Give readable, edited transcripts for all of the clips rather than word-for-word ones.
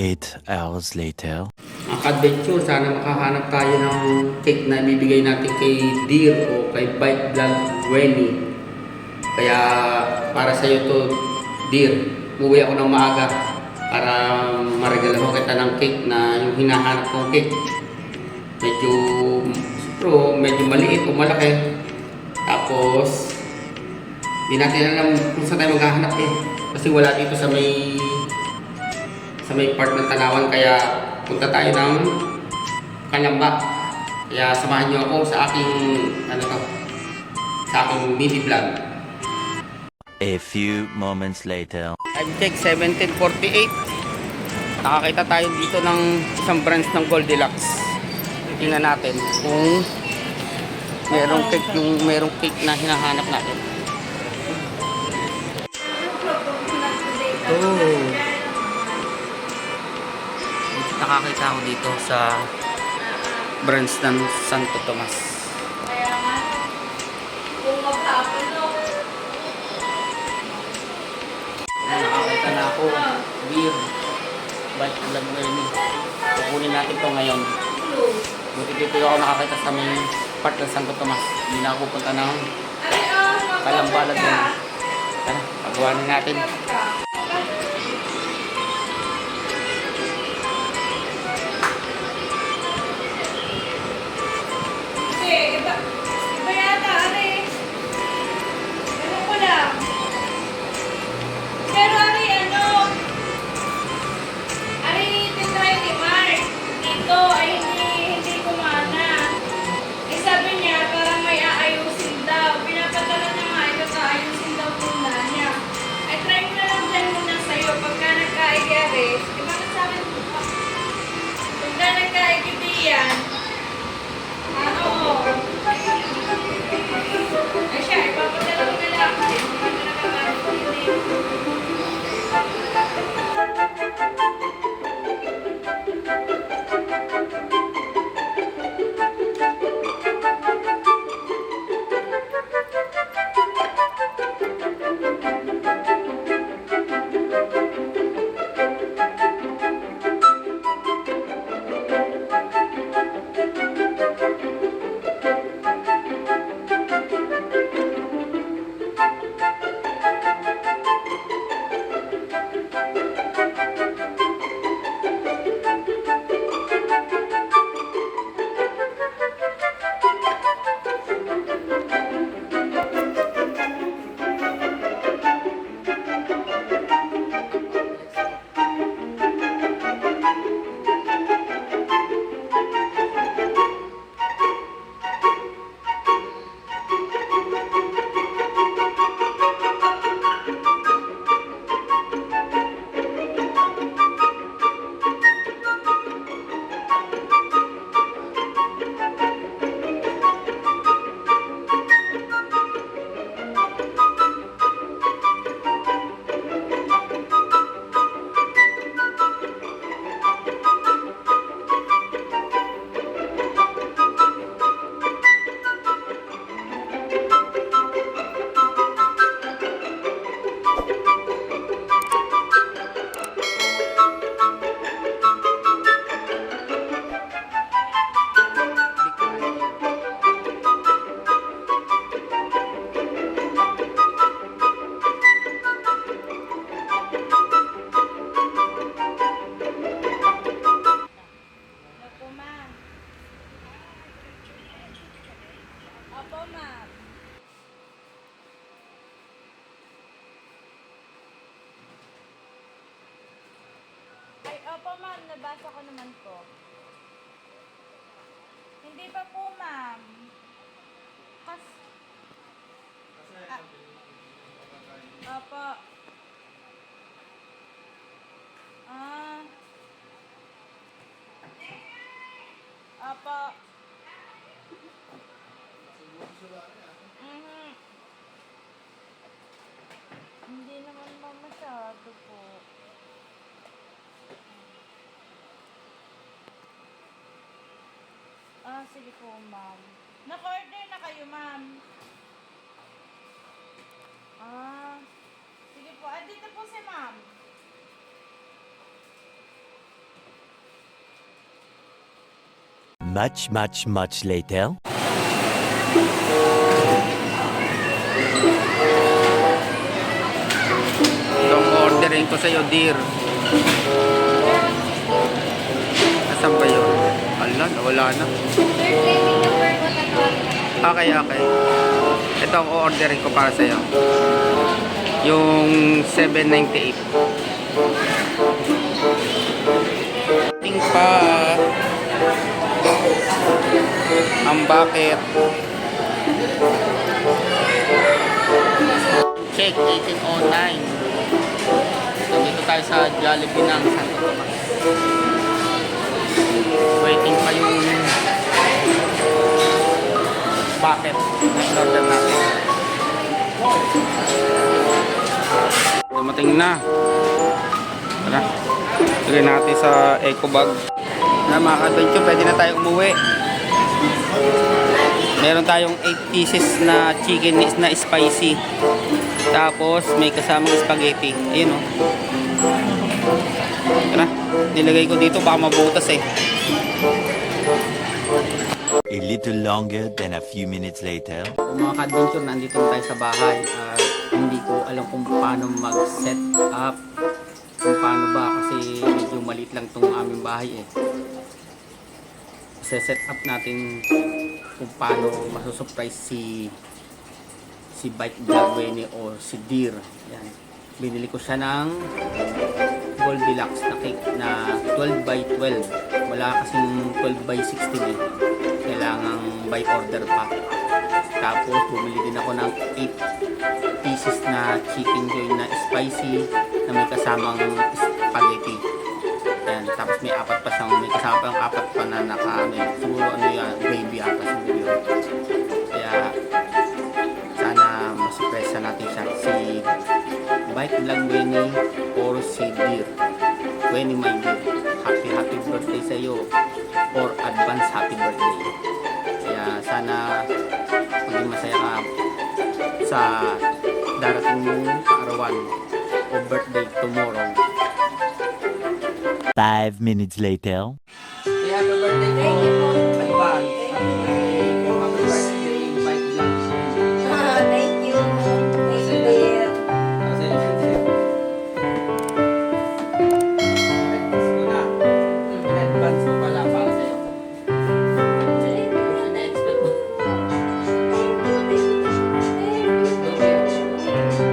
8 hours later. Ang adventure, sana makahanap tayo ng cake na ibibigay natin kay Dear o kay Bike Vlog Wenny. Kaya para sa iyo to, Dear, umuwi ako ng maaga para maregalo ko kita ng cake na yung hinahanap kong cake. Medyo maliit o malaki. Tapos, hindi natin alam kung saan tayo maghahanap eh. Kasi wala dito sa may part ng Tanawan, kaya punta tayo ng Calamba. Kaya samahan niyo ako sa aking mini vlog. A few moments later. Time check 17:48. Nakakita tayo dito ng isang branch ng Goldilocks. Tingnan natin kung merong cake na hinahanap natin. Nakakita ako dito sa branch ng Santo Tomas. Kaya nga, kung maghapon no. Nakakita na ako. Beer. Bike Vlog Wenny. Kukunin natin ito ngayon. Buti dito ako nakakita sa may part ng Santo Tomas. Hindi na ako punta ng Kalambalag doon. Tara, pagawa na natin. Iba yata, ano ko lang. Pero tindahan ni Mark. Dito ay hindi kumana. Eh sabi niya, parang may aayusin daw. Pinapadala niya nga, aayusin daw muna niya. Ay try ko na lang dyan muna sa'yo. Pagka nagkaigere, di ba nasabi mo pa? Pagka nagkaigere yan, ay siya, ipapadala ko na lang. Hindi na nakakarinig. Opo, ma'am. Ay, opo, ma'am. Nabasa ko naman po. Hindi pa po, ma'am. Opo. Opo. Hindi naman masyado po. Sige po, ma'am. Naka-order na kayo, ma'am. Sige po. Dito po si ma'am. Much later. Itong ordering ko sa'yo, dear. Asan ba yun? Ala, nawala na. Sir, claiming number ko na Okay. Ito ang ordering ko para sa'yo. Yung 798. Ting pa. Ang bakit. Check 1809. Nandito tayo sa Jollibee ng Santo Tomas. Waiting pa yung bucket na in-order natin. Dumating na. Tara. Lagay natin sa eco bag. Na mga ka-adventure, pwede na tayo umuwi. Meron tayong 8 pieces na chicken na spicy. Tapos may kasamang spaghetti. Ayun oh. Tara, nilagay ko dito baka mabutas eh. A little longer than a few minutes later. Kung mga ka-adventure, nandito na tayo sa bahay. Hindi ko alam kung paano mag-set up. Kung paano ba, kasi medyo maliit lang itong aming bahay eh. Set up natin kung paano masusurprise si Bike Vlog o si Deer. Yan. Binili ko siya ng Goldilocks na cake na 12 by 12. Wala kasing 12 by 16 eh. Kailangang by order pa. Tapos bumili din ako ng 8 pieces na chicken joint na spicy na may kasamang spaghetti. Ayan. Tapos may apat pa siyang, may kasama pa yung apat pa na siguro ano yan, baby ata siguro yun. Kaya sana masupresa natin siya si Bike Vlog Winnie or si Deer. Winnie, my dear, happy birthday sa iyo or advance happy birthday. Kaya sana maging masaya ka sa darating mong kaarawan o birthday tomorrow. 5 minutes later. Happy birthday Thank you po. advance. Happy birthday, Bike Vlog. Thank you. Thank you, dear. Kasi advance mo pala para sa'yo. Na-expect mo.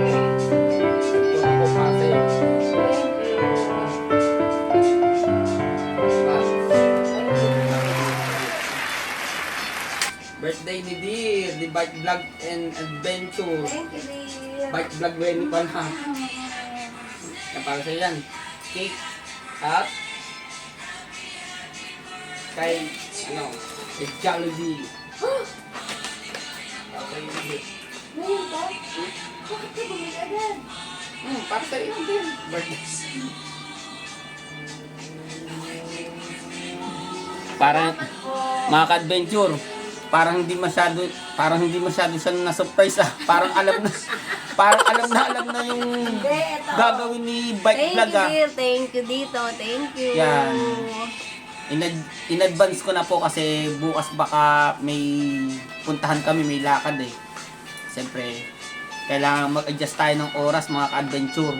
Ito ako para sa'yo. Birthday ni Deer, the Bike Vlog and Adventure. Thank you, dear. Bike Vlog Wenny pala. Yan para sa'yo yan. Cake at kay kay Jollibee. Para sa'yo din. Ngayon ba? Bakit ka bumili agad? Para sa'yo din. Birthday. Parang mga ka-adventure, parang hindi masyado siya na-surprise ah. Parang alam na yung Hindi, ito. gagawin ni Bike Thank Vlog you, ah. dear. Thank you dito. Thank you. Yan. In-advance ko na po kasi bukas baka may puntahan kami, may lakad eh. Siyempre, kailangan mag-adjust tayo ng oras mga ka-adventure.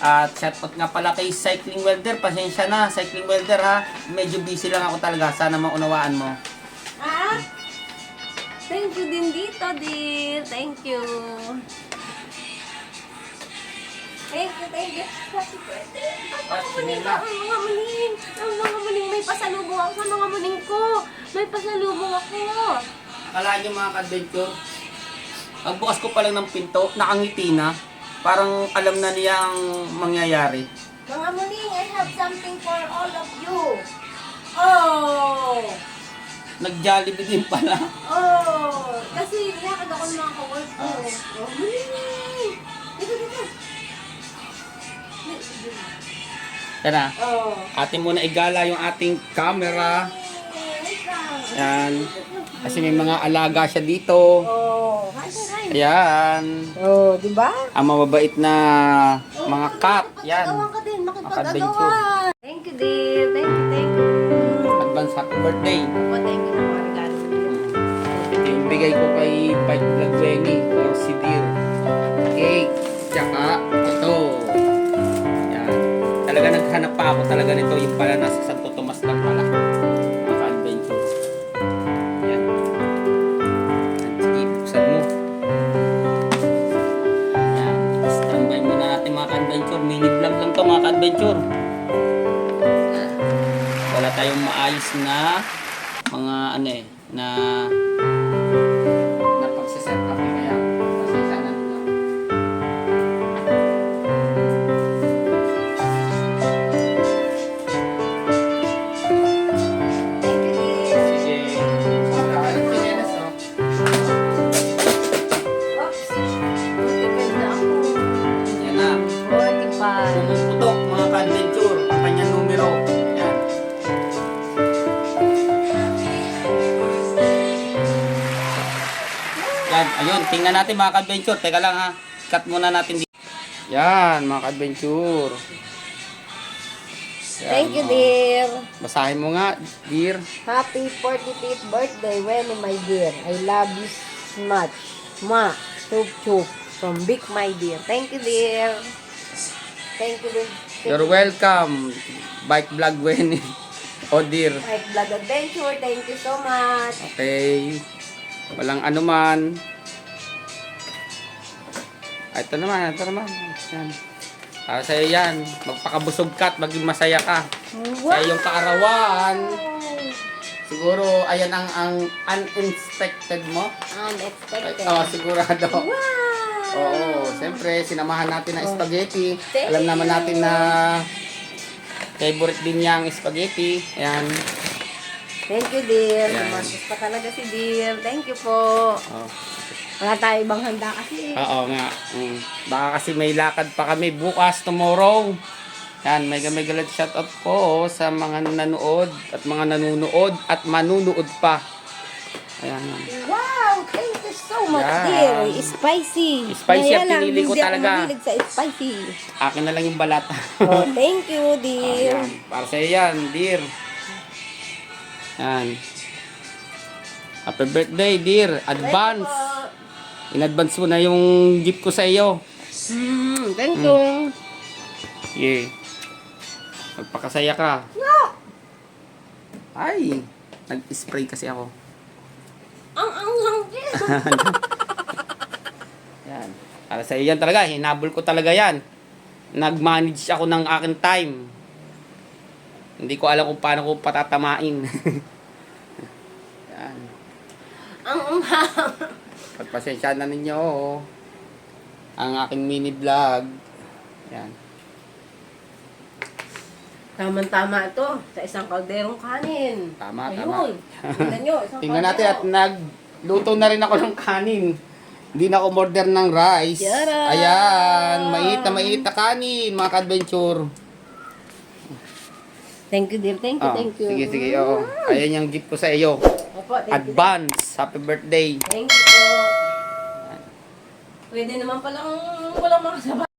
At shoutout nga pala kay Cycling Welder. Pasensya na, Cycling Welder ha. Medyo busy lang ako talaga. Sana maunawaan mo. Ah? Thank you din dito, dear. Thank you. Thank you. Happy birthday. Ang mga muling. Ang mga muling. May pasalubong ako sa mga muling ko. May pasalubong ako. Kala nyo mga ka-adventure, pagbukas ko pa lang ng pinto, nakangiti na. Parang alam na niya ang mangyayari. Mga muling, I have something for all of you. Oh! Nag-Jollibee din pala. Oh! Kasi lakad ako ng mga ka-work ko. Oh, muling! Dito. Tara, Oh. atin muna igala yung ating camera. Yan. Kasi may mga alaga siya dito. Oh, hi. Ayan. Oh, di ba? Ang mababait na mga cat. Yan. Makipagagawa ka din, Makipag-adventure. makipagagawa. Thank you, dear. Thank you. Advance advance happy birthday. Opo, thank you sa mga regalo niyo. Ito yung bigay ko kay Bike Vlog Wenny or si Dear. Cake. Tsaka ito. Yan. Talaga naghanap pa ako talaga nito. Yung pala nasa Santo Tomas lang pala. Maka-adventure. Yan. Sige, buksan mo. Yan. Standby muna natin mga ka-adventure. Mini vlog lang to mga ka-adventure. Wala tayong maayos na mga ano eh, na pagsiset up eh, kaya pasensya na nyo. Thank you, dear. Sige. Ang chinelas, oh. Oops. Multiple na ako. Yan na. 45. Pumuputok mga ka-adventure. Ang kanyang numero. Yan. Yan. Ayun. Tingnan natin mga ka-adventure. Teka lang ha. Cut muna natin dito. Yan mga ka-adventure. Yan, Thank you, oh. dear. Basahin mo nga, dear. Happy 45th birthday, Wenny, my dear. I love you so much. Ma, chup chup. From Big, my dear. Thank you, dear. Thank you, dear. You're welcome. Bike vlog Wenny. Oh dear. My vlog adventure. Thank you so much. Okay. Walang anuman. Ay, ito naman. Yan. Para sa'yo yan. Magpakabusog ka at maging masaya ka. Sa iyong kaarawan. Siguro, ayan ang unexpected mo. Unexpected. Oh, sigurado. Wow! Oo, siyempre, sinamahan natin ng spaghetti. Thank Alam naman you. natin na favorite din niya ang spaghetti. Ayan. Thank you, dear. Yan. Lumasos pa talaga si dear. Thank you po. Oh. Wala tayo ibang handa kasi. Oo nga. Baka kasi may lakad pa kami bukas, tomorrow. Yan, may galit shoutout po sa mga nanood at mga nanunood at manunood pa. Ayan. Wow! Thank you so much, Yan. dear. Spicy. Spicy Kaya ang lang, pinili ko hindi ako talaga. mahilig sa spicy. Akin na lang yung balat. Oh, thank you, dear. Ayan. Para sa'yo yan, dear. Yan. Happy birthday, dear. Advance. In advance mo na yung gift ko sa iyo. Thank you. Yeah. Magpakasaya ka. Ay, nag-spray kasi ako. Ang hangin. Yan. Para sa iyo yan talaga. Hinabol ko talaga yan. Nag-manage ako ng aking time. Hindi ko alam kung paano ko patatamain. Yan. Ang Pagpasensya na ninyo ang aking mini vlog. Yan. Tama-tama ito. Sa isang kalderong kanin. Tama. Ayun. Tingnan nyo. Isang Tingnan natin at kaldero. nagluto na rin ako ng kanin. Hindi na ako order ng rice. Yara! Ayan. Mainit na kanin, mga ka-adventure. Thank you, dear. Thank you, Oh, thank you. sige. Oo. Ayan yung gift ko sa iyo. Opo, thank you. Advance. Happy birthday. Thank you po. Pwede naman palang walang makasama.